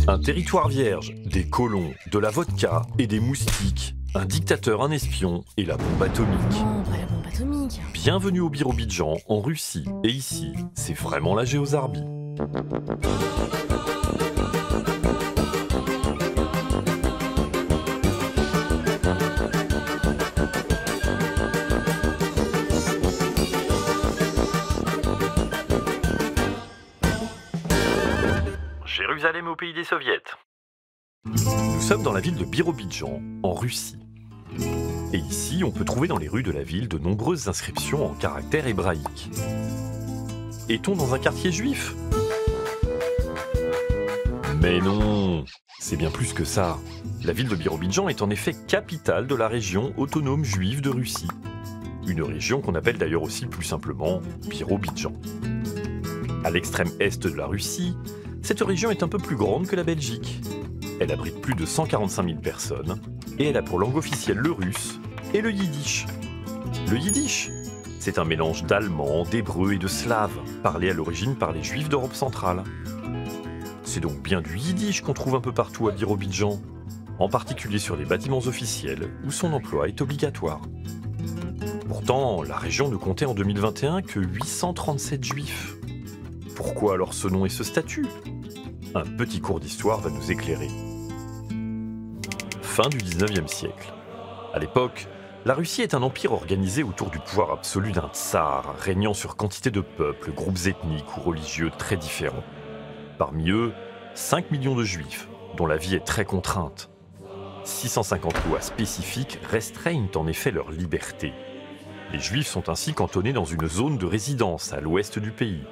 Un territoire vierge, des colons, de la vodka et des moustiques. Un dictateur, un espion et la bombe atomique. Non, pas la bombe atomique. Bienvenue au Birobidjan, en Russie. Et ici, c'est vraiment la Géozarbie. Jérusalem au pays des soviets. Nous sommes dans la ville de Birobidjan, en Russie. Et ici, on peut trouver dans les rues de la ville de nombreuses inscriptions en caractères hébraïques. Est-on dans un quartier juif? Mais non, c'est bien plus que ça. La ville de Birobidjan est en effet capitale de la région autonome juive de Russie. Une région qu'on appelle d'ailleurs aussi plus simplement Birobidjan. À l'extrême est de la Russie, cette région est un peu plus grande que la Belgique. Elle abrite plus de 145 000 personnes et elle a pour langue officielle le russe et le yiddish. Le yiddish, c'est un mélange d'allemand, d'hébreu et de slave, parlé à l'origine par les juifs d'Europe centrale. C'est donc bien du yiddish qu'on trouve un peu partout à Birobidjan, en particulier sur les bâtiments officiels où son emploi est obligatoire. Pourtant, la région ne comptait en 2021 que 837 juifs. Pourquoi alors ce nom et ce statut? Un petit cours d'histoire va nous éclairer. Fin du 19e siècle. À l'époque, la Russie est un empire organisé autour du pouvoir absolu d'un tsar, régnant sur quantité de peuples, groupes ethniques ou religieux très différents. Parmi eux, 5 millions de juifs, dont la vie est très contrainte. 650 lois spécifiques restreignent en effet leur liberté. Les juifs sont ainsi cantonnés dans une zone de résidence à l'ouest du pays,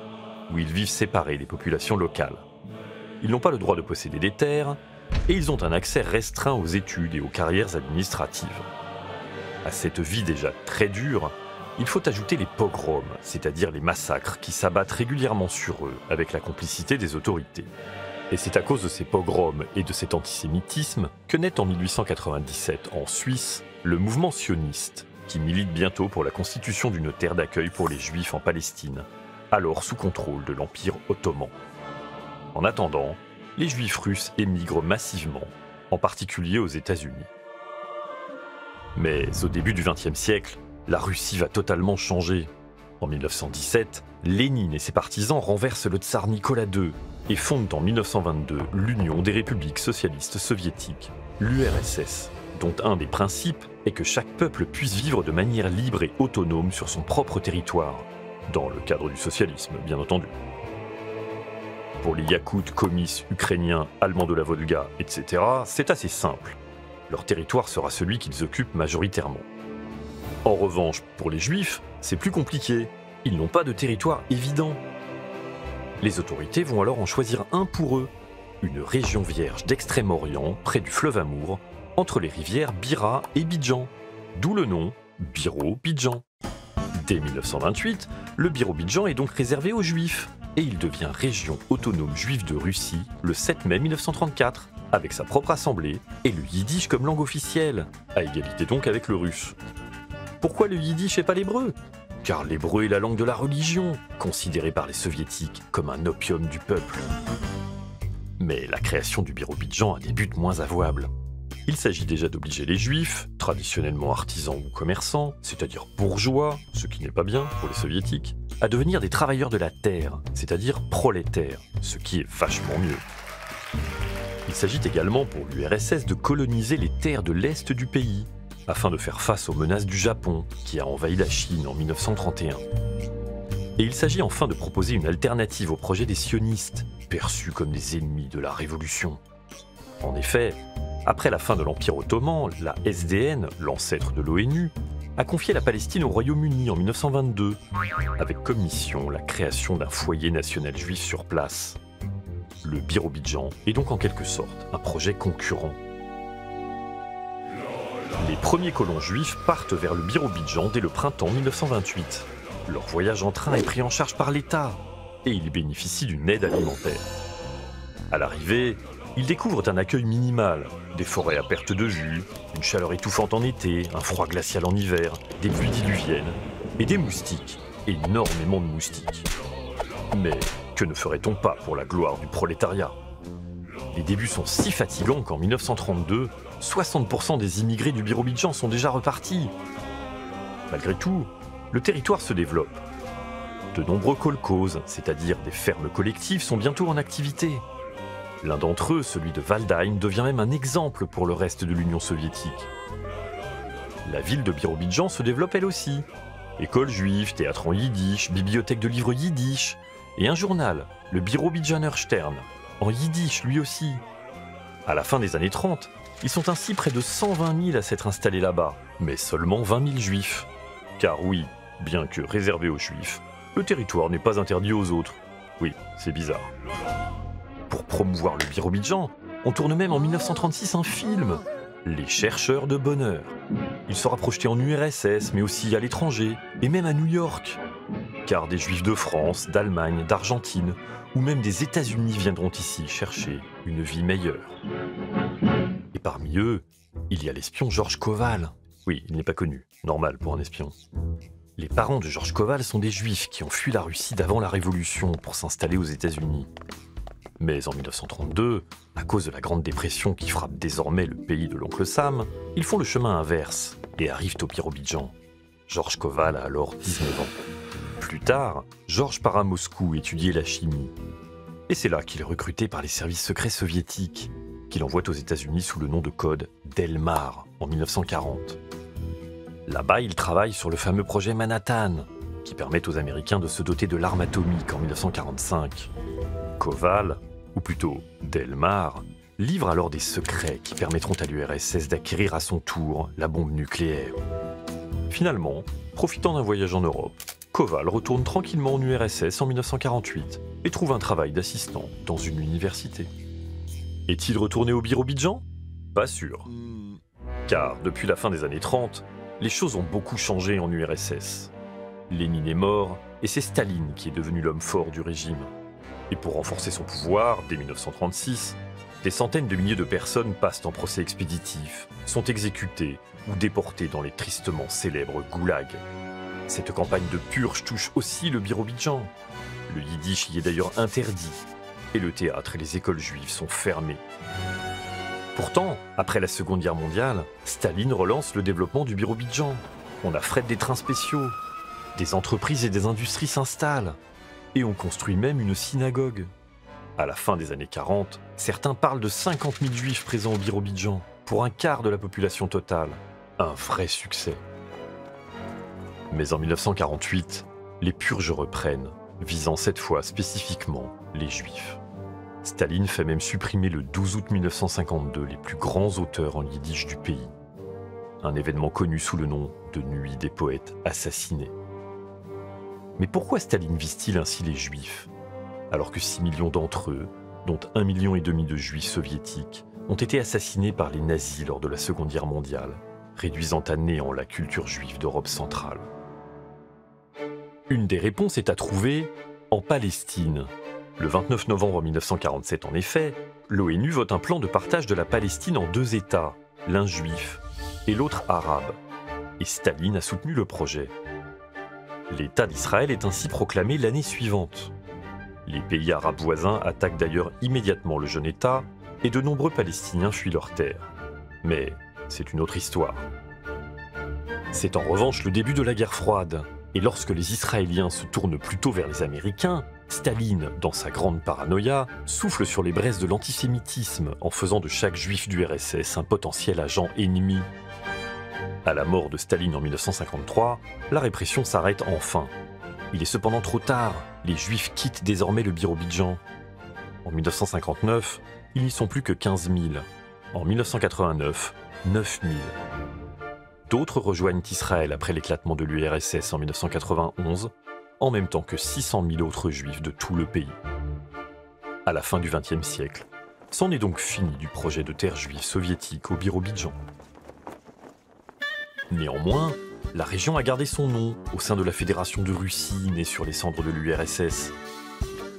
où ils vivent séparés des populations locales. Ils n'ont pas le droit de posséder des terres, et ils ont un accès restreint aux études et aux carrières administratives. À cette vie déjà très dure, il faut ajouter les pogroms, c'est-à-dire les massacres qui s'abattent régulièrement sur eux avec la complicité des autorités. Et c'est à cause de ces pogroms et de cet antisémitisme que naît en 1897 en Suisse le mouvement sioniste, qui milite bientôt pour la constitution d'une terre d'accueil pour les Juifs en Palestine, alors sous contrôle de l'Empire ottoman. En attendant, les Juifs russes émigrent massivement, en particulier aux États-Unis. Mais au début du XXe siècle, la Russie va totalement changer. En 1917, Lénine et ses partisans renversent le tsar Nicolas II et fondent en 1922 l'Union des républiques socialistes soviétiques, l'URSS, dont un des principes est que chaque peuple puisse vivre de manière libre et autonome sur son propre territoire, dans le cadre du socialisme, bien entendu. Pour les Yakoutes, Comices, Ukrainiens, Allemands de la Volga, etc., c'est assez simple. Leur territoire sera celui qu'ils occupent majoritairement. En revanche, pour les Juifs, c'est plus compliqué. Ils n'ont pas de territoire évident. Les autorités vont alors en choisir un pour eux, une région vierge d'Extrême-Orient, près du fleuve Amour, entre les rivières Bira et Bidjan, d'où le nom Birobidjan. Dès 1928, le Birobidjan est donc réservé aux Juifs, et il devient région autonome juive de Russie le 7 mai 1934, avec sa propre assemblée et le yiddish comme langue officielle, à égalité donc avec le russe. Pourquoi le yiddish et pas l'hébreu? Car l'hébreu est la langue de la religion, considérée par les soviétiques comme un opium du peuple. Mais la création du Birobidjan a des buts moins avouables. Il s'agit déjà d'obliger les juifs, traditionnellement artisans ou commerçants, c'est-à-dire bourgeois, ce qui n'est pas bien pour les soviétiques, à devenir des travailleurs de la terre, c'est-à-dire prolétaires, ce qui est vachement mieux. Il s'agit également pour l'URSS de coloniser les terres de l'Est du pays, afin de faire face aux menaces du Japon, qui a envahi la Chine en 1931. Et il s'agit enfin de proposer une alternative au projet des sionistes, perçus comme des ennemis de la révolution. En effet, après la fin de l'Empire ottoman, la SDN, l'ancêtre de l'ONU, a confié la Palestine au Royaume-Uni en 1922, avec comme mission la création d'un foyer national juif sur place. Le Birobidjan est donc en quelque sorte un projet concurrent. Les premiers colons juifs partent vers le Birobidjan dès le printemps 1928. Leur voyage en train est pris en charge par l'État, et ils bénéficient d'une aide alimentaire. À l'arrivée, ils découvrent un accueil minimal, des forêts à perte de vue, une chaleur étouffante en été, un froid glacial en hiver, des pluies diluviennes, et des moustiques, énormément de moustiques. Mais que ne ferait-on pas pour la gloire du prolétariat? Les débuts sont si fatigants qu'en 1932, 60% des immigrés du Birobidjan sont déjà repartis. Malgré tout, le territoire se développe. De nombreux kolkhozes, c'est-à-dire des fermes collectives, sont bientôt en activité. L'un d'entre eux, celui de Waldheim, devient même un exemple pour le reste de l'Union soviétique. La ville de Birobidjan se développe elle aussi. École juive, théâtre en yiddish, bibliothèque de livres yiddish, et un journal, le Birobidjaner Stern, en yiddish lui aussi. À la fin des années 30, ils sont ainsi près de 120 000 à s'être installés là-bas, mais seulement 20 000 juifs. Car oui, bien que réservé aux juifs, le territoire n'est pas interdit aux autres. Oui, c'est bizarre. Pour promouvoir le Birobidjan, on tourne même en 1936 un film, Les chercheurs de bonheur. Il sera projeté en URSS, mais aussi à l'étranger, et même à New York. Car des juifs de France, d'Allemagne, d'Argentine, ou même des États-Unis viendront ici chercher une vie meilleure. Et parmi eux, il y a l'espion Georges Koval. Oui, il n'est pas connu, normal pour un espion. Les parents de Georges Koval sont des juifs qui ont fui la Russie d'avant la Révolution pour s'installer aux États-Unis. Mais en 1932, à cause de la Grande Dépression qui frappe désormais le pays de l'oncle Sam, ils font le chemin inverse et arrivent au Birobidjan. Georges Koval a alors 19 ans. Plus tard, Georges part à Moscou étudier la chimie. Et c'est là qu'il est recruté par les services secrets soviétiques, qu'il envoie aux États-Unis sous le nom de code Delmar en 1940. Là-bas, il travaille sur le fameux projet Manhattan, qui permet aux Américains de se doter de l'arme atomique en 1945. Koval, ou plutôt Delmar, livre alors des secrets qui permettront à l'URSS d'acquérir à son tour la bombe nucléaire. Finalement, profitant d'un voyage en Europe, Koval retourne tranquillement en URSS en 1948 et trouve un travail d'assistant dans une université. Est-il retourné au Birobidjan ? Pas sûr. Car depuis la fin des années 30, les choses ont beaucoup changé en URSS. Lénine est mort et c'est Staline qui est devenu l'homme fort du régime. Et pour renforcer son pouvoir, dès 1936, des centaines de milliers de personnes passent en procès expéditif, sont exécutées ou déportées dans les tristement célèbres goulags. Cette campagne de purge touche aussi le Birobidjan. Le yiddish y est d'ailleurs interdit, et le théâtre et les écoles juives sont fermées. Pourtant, après la Seconde Guerre mondiale, Staline relance le développement du Birobidjan. On affrète des trains spéciaux, des entreprises et des industries s'installent, et on construit même une synagogue. À la fin des années 40, certains parlent de 50 000 juifs présents au Birobidjan, pour un quart de la population totale. Un vrai succès. Mais en 1948, les purges reprennent, visant cette fois spécifiquement les Juifs. Staline fait même supprimer le 12 août 1952 les plus grands auteurs en yiddish du pays. Un événement connu sous le nom de Nuit des poètes assassinés. Mais pourquoi Staline vise-t-il ainsi les Juifs, alors que 6 millions d'entre eux, dont 1,5 million de Juifs soviétiques, ont été assassinés par les nazis lors de la Seconde Guerre mondiale, réduisant à néant la culture juive d'Europe centrale? Une des réponses est à trouver en Palestine. Le 29 novembre 1947, en effet, l'ONU vote un plan de partage de la Palestine en 2 États, l'un juif et l'autre arabe. Et Staline a soutenu le projet. L'État d'Israël est ainsi proclamé l'année suivante. Les pays arabes voisins attaquent d'ailleurs immédiatement le jeune État et de nombreux Palestiniens fuient leurs terres. Mais c'est une autre histoire. C'est en revanche le début de la guerre froide. Et lorsque les Israéliens se tournent plutôt vers les Américains, Staline, dans sa grande paranoïa, souffle sur les braises de l'antisémitisme en faisant de chaque juif du RSS un potentiel agent ennemi. À la mort de Staline en 1953, la répression s'arrête enfin. Il est cependant trop tard, les juifs quittent désormais le Birobidjan. En 1959, ils n'y sont plus que 15 000. En 1989, 9 000. D'autres rejoignent Israël après l'éclatement de l'URSS en 1991, en même temps que 600 000 autres juifs de tout le pays. À la fin du XXe siècle, c'en est donc fini du projet de terre juive soviétique au Birobidjan. Néanmoins, la région a gardé son nom au sein de la Fédération de Russie née sur les cendres de l'URSS.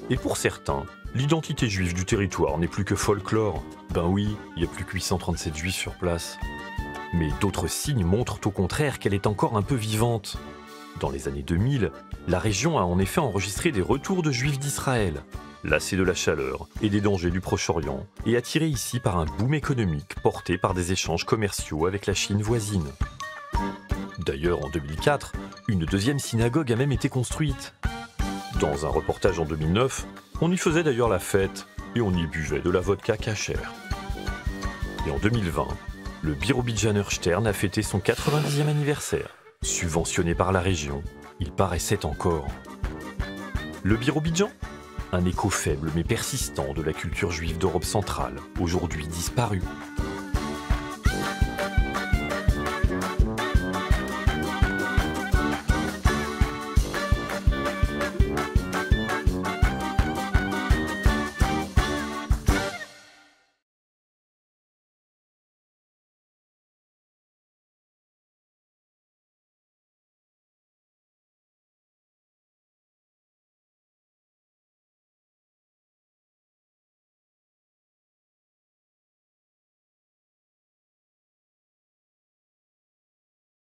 Et pour certains, l'identité juive du territoire n'est plus que folklore. Ben oui, il n'y a plus que 837 juifs sur place. Mais d'autres signes montrent au contraire qu'elle est encore un peu vivante. Dans les années 2000, la région a en effet enregistré des retours de juifs d'Israël. lassé de la chaleur et des dangers du Proche-Orient, et attiré ici par un boom économique porté par des échanges commerciaux avec la Chine voisine. D'ailleurs, en 2004, une deuxième synagogue a même été construite. Dans un reportage en 2009, on y faisait d'ailleurs la fête et on y buvait de la vodka cachère. Et en 2020, le Birobidjaner Stern a fêté son 90e anniversaire. Subventionné par la région, il paraissait encore. Le Birobidjan ? Un écho faible mais persistant de la culture juive d'Europe centrale, aujourd'hui disparue.